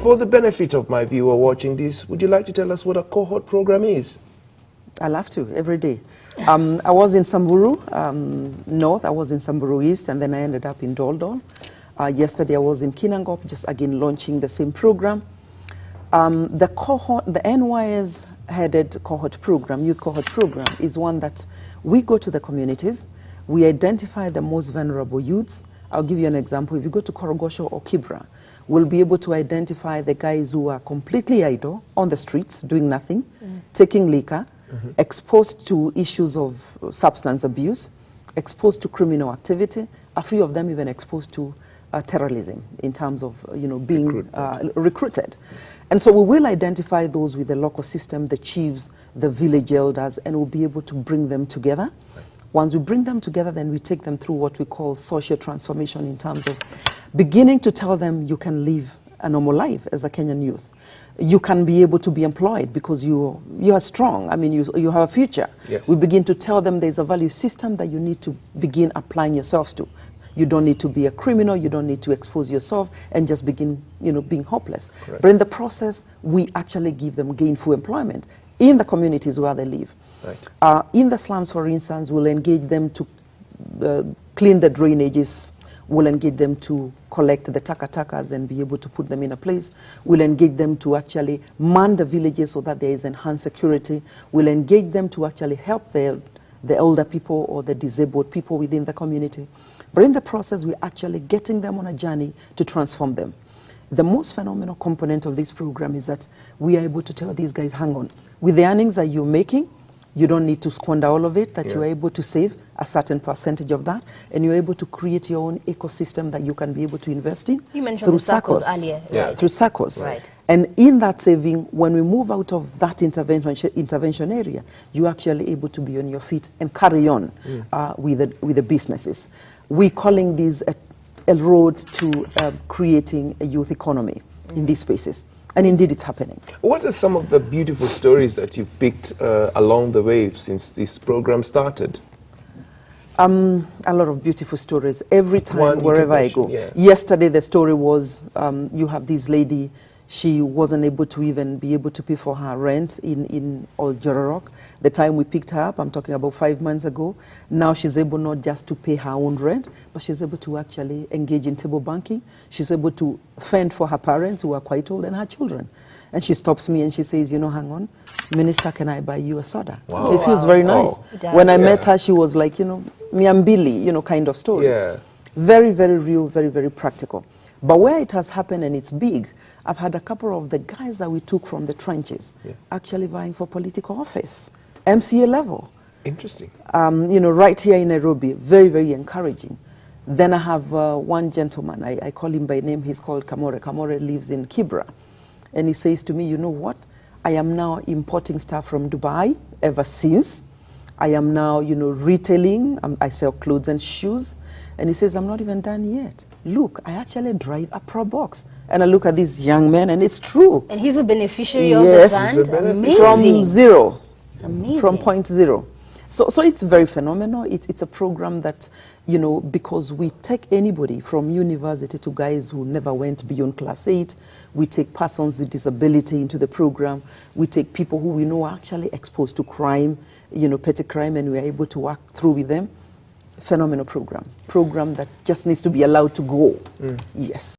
For the benefit of my viewer watching this, would you like to tell us what a cohort program is? I love to, every day. I was in Samburu North, I was in Samburu East, and then I ended up in Dol. Yesterday I was in Kinangop, just again launching the same program. The cohort, the NYS headed cohort program, youth cohort program, is one that we go to the communities, we identify the most vulnerable youths. I'll give you an example. If you go to Korogosho or Kibra, we'll be able to identify the guys who are completely idle on the streets, doing nothing, taking liquor, exposed to issues of substance abuse, exposed to criminal activity, a few of them even exposed to terrorism in terms of being recruited. And so we will identify those with the local system, the chiefs, the village elders, and we'll be able to bring them together. Once we bring them together, then we take them through what we call social transformation in terms of beginning to tell them you can live a normal life as a Kenyan youth. You can be able to be employed because you are strong. I mean, you have a future. Yes. We begin to tell them there's a value system that you need to begin applying yourselves to. You don't need to be a criminal, you don't need to expose yourself and just begin, being hopeless. Correct. But in the process, we actually give them gainful employment in the communities where they live. Right. In the slums, for instance, we'll engage them to clean the drainages. We'll engage them to collect the taka-takas and be able to put them in a place. We'll engage them to actually man the villages so that there is enhanced security. We'll engage them to actually help the elder people or the disabled people within the community. But in the process, we're actually getting them on a journey to transform them. The most phenomenal component of this program is that we are able to tell these guys, hang on, with the earnings that you're making, you don't need to squander all of it, that you're able to save a certain percentage of that, and you're able to create your own ecosystem that you can be able to invest in. You mentioned through SACCOs earlier. Right. Through SACCOs. Right. And in that saving, when we move out of that intervention area, you're actually able to be on your feet and carry on with the businesses. We're calling this a road to creating a youth economy in these spaces. And indeed, it's happening. What are some of the beautiful stories that you've picked along the way since this program started? A lot of beautiful stories. Every time, wherever I go. Yeah. Yesterday, the story was, you have this lady, she wasn't able to even be able to pay for her rent in Old Jororok. The time we picked her up, I'm talking about 5 months ago, now she's able not just to pay her own rent, but she's able to actually engage in table banking. She's able to fend for her parents who are quite old and her children. And she stops me and she says, hang on, Minister, can I buy you a soda? Wow. It feels very nice. When I met her, she was like, Miambili, kind of story. Yeah. Very, very real, very, very practical. But where it has happened and it's big, I've had a couple of the guys that we took from the trenches actually vying for political office, MCA level. Interesting. Right here in Nairobi, very, very encouraging. Then I have one gentleman, I call him by name, he's called Kamore. Kamore lives in Kibra. And he says to me, you know what? I am now importing stuff from Dubai ever since. I am now, retailing. I sell clothes and shoes. And he says, I'm not even done yet. Look, I actually drive a Pro Box. And I look at this young man, and it's true. And he's a beneficiary of the fund? Amazing. From zero. Amazing. From point zero. So it's very phenomenal. It's a program that, because we take anybody from university to guys who never went beyond class 8. We take persons with disability into the program. We take people who we know are actually exposed to crime, petty crime, and we're able to work through with them. Phenomenal program that just needs to be allowed to go. Yes.